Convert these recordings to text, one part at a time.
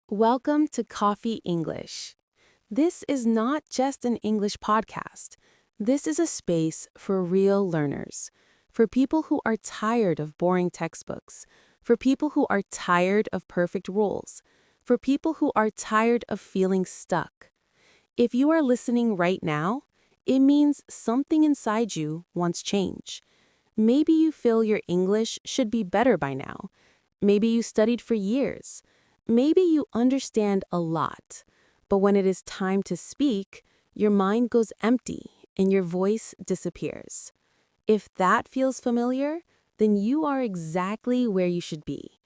Welcome to Coffee English. This is not just an English podcast. This is a space for real learners, for people who are tired of boring textbooks, for people who are tired of perfect rules, for people who are tired of feeling stuck. If you are listening right now, it means something inside you wants change. Maybe you feel your English should be better by now. Maybe you studied for years. Maybe you understand a lot, but when it is time to speak, your mind goes empty and your voice disappears. If that feels familiar, then you are exactly where you should be.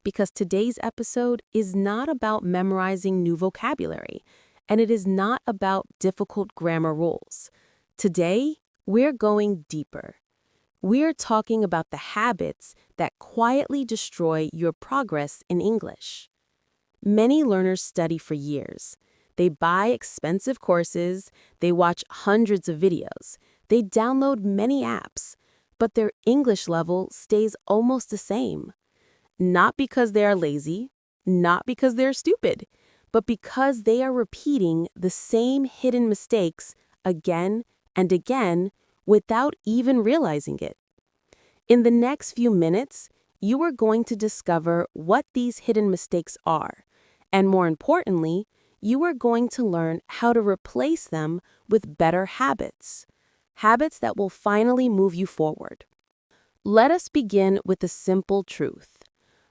Because today's episode is not about memorizing new vocabulary, and it is not about difficult grammar rules. Today, we're going deeper. We're talking about the habits that quietly destroy your progress in English. Many learners study for years. They buy expensive courses, they watch hundreds of videos, they download many apps, but their English level stays almost the same. Not because they are lazy, not because they're stupid, but because they are repeating the same hidden mistakes again and again without even realizing it. In the next few minutes, you are going to discover what these hidden mistakes are. And more importantly, you are going to learn how to replace them with better habits. Habits that will finally move you forward. Let us begin with a simple truth.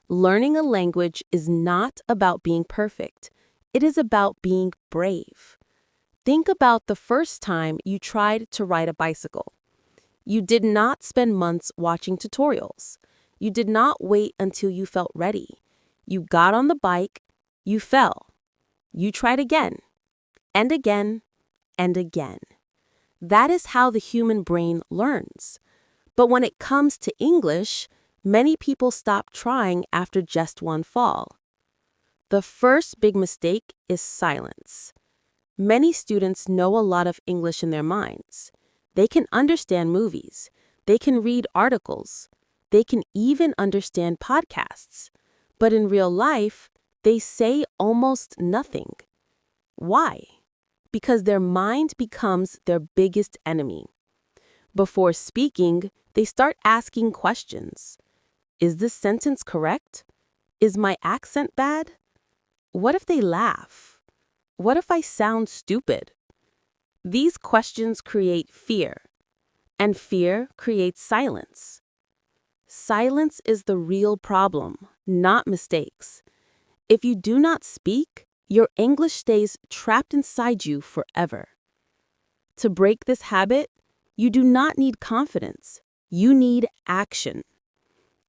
Learning a language is not about being perfect. It is about being brave. Think about the first time you tried to ride a bicycle. You did not spend months watching tutorials. You did not wait until you felt ready. You got on the bike. You fell. You tried again, and again, and again. That is how the human brain learns. But when it comes to English, many people stop trying after just one fall. The first big mistake is silence. Many students know a lot of English in their minds. They can understand movies. They can read articles. They can even understand podcasts. But in real life, they say almost nothing. Why? Because their mind becomes their biggest enemy. Before speaking, they start asking questions. Is this sentence correct? Is my accent bad? What if they laugh? What if I sound stupid? These questions create fear, and fear creates silence. Silence is the real problem, not mistakes. If you do not speak, your English stays trapped inside you forever. To break this habit, you do not need confidence. You need action.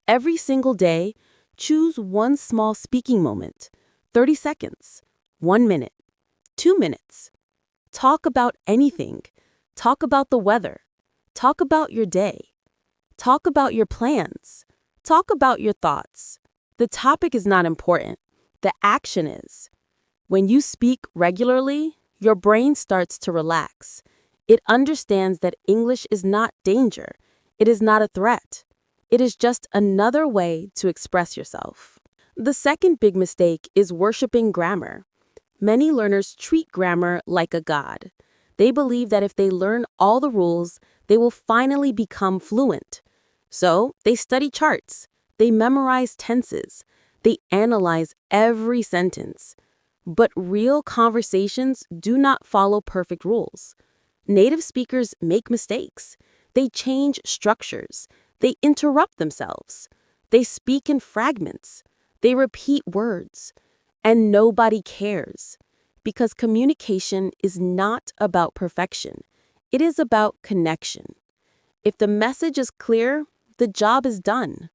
Every single day, choose one small speaking moment, 30 seconds, 1 minute, 2 minutes. Talk about anything. Talk about the weather. Talk about your day. Talk about your plans. Talk about your thoughts. The topic is not important. The action is. When you speak regularly, your brain starts to relax. It understands that English is not danger. It is not a threat. It is just another way to express yourself. The second big mistake is worshiping grammar. Many learners treat grammar like a god. They believe that if they learn all the rules, they will finally become fluent. So they study charts. They memorize tenses. They analyze every sentence. But real conversations do not follow perfect rules. Native speakers make mistakes. They change structures. They interrupt themselves. They speak in fragments. They repeat words. And nobody cares. Because communication is not about perfection. It is about connection. If the message is clear, the job is done.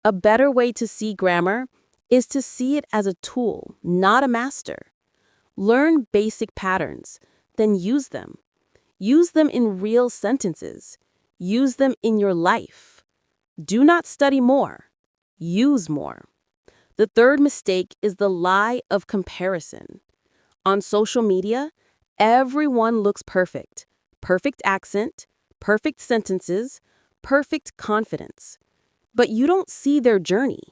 A better way to see grammar is to see it as a tool, not a master. Learn basic patterns, then use them. Use them in real sentences. Use them in your life. Do not study more. Use more. The third mistake is the lie of comparison. On social media, everyone looks perfect. Perfect accent, perfect sentences, perfect confidence. But you don't see their journey.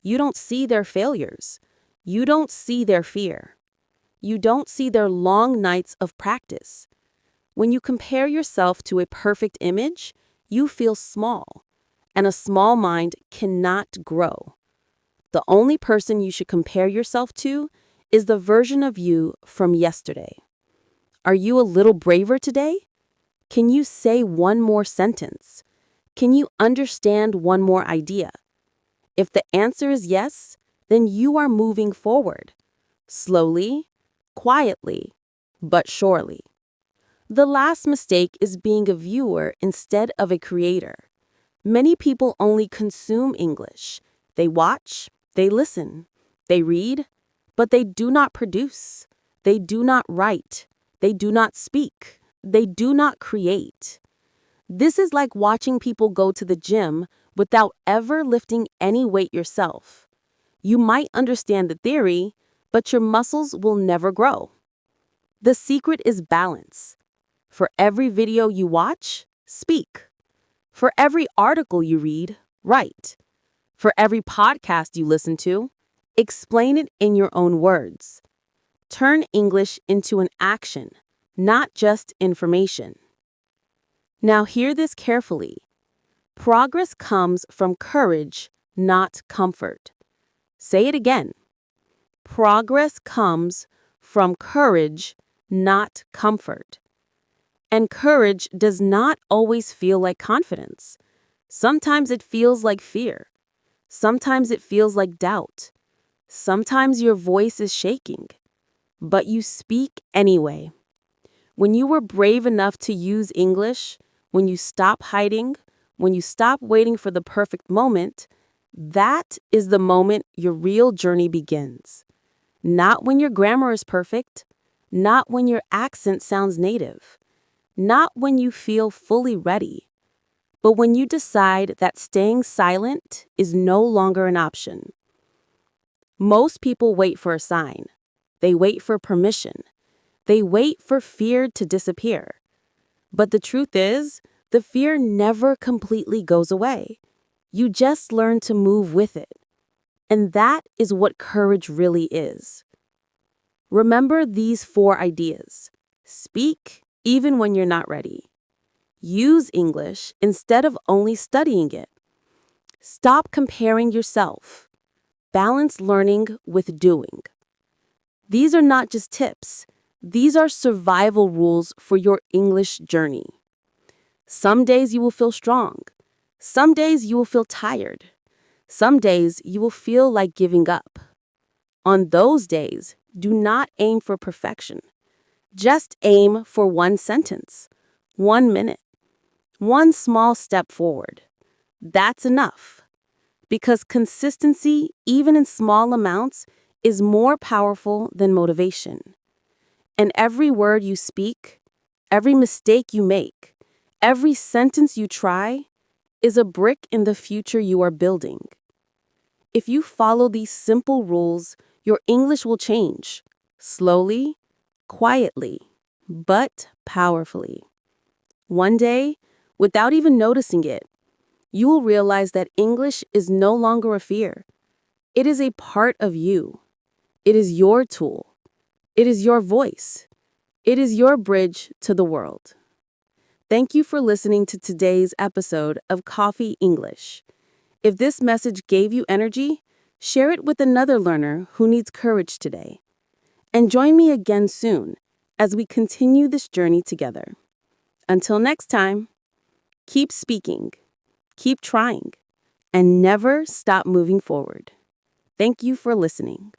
You don't see their failures. You don't see their fear. You don't see their long nights of practice. When you compare yourself to a perfect image, you feel small, and a small mind cannot grow. The only person you should compare yourself to is the version of you from yesterday. Are you a little braver today? Can you say one more sentence? Can you understand one more idea? If the answer is yes, then you are moving forward. Slowly, quietly, but surely. The last mistake is being a viewer instead of a creator. Many people only consume English. They watch, they listen, they read, but they do not produce. They do not write. They do not speak. They do not create. This is like watching people go to the gym without ever lifting any weight yourself. You might understand the theory, but your muscles will never grow. The secret is balance. For every video you watch, speak. For every article you read, write. For every podcast you listen to, explain it in your own words. Turn English into an action, not just information. Now hear this carefully. Progress comes from courage, not comfort. Say it again. Progress comes from courage, not comfort. And courage does not always feel like confidence. Sometimes it feels like fear. Sometimes it feels like doubt. Sometimes your voice is shaking. But you speak anyway. When you were brave enough to use English, when you stop hiding, when you stop waiting for the perfect moment, that is the moment your real journey begins. Not when your grammar is perfect, not when your accent sounds native, not when you feel fully ready, but when you decide that staying silent is no longer an option. Most people wait for a sign. They wait for permission. They wait for fear to disappear. But the truth is, the fear never completely goes away. You just learn to move with it. And that is what courage really is. Remember these 4 ideas. Speak even when you're not ready. Use English instead of only studying it. Stop comparing yourself. Balance learning with doing. These are not just tips. These are survival rules for your English journey. Some days you will feel strong. Some days you will feel tired. Some days you will feel like giving up. On those days, do not aim for perfection. Just aim for one sentence, 1 minute, one small step forward. That's enough. Because consistency, even in small amounts, is more powerful than motivation. And every word you speak, every mistake you make, every sentence you try, is a brick in the future you are building. If you follow these simple rules, your English will change. Slowly, quietly, but powerfully. One day, without even noticing it, you will realize that English is no longer a fear. It is a part of you. It is your tool. It is your voice. It is your bridge to the world. Thank you for listening to today's episode of Coffee English. If this message gave you energy, share it with another learner who needs courage today. And join me again soon as we continue this journey together. Until next time, keep speaking, keep trying, and never stop moving forward. Thank you for listening.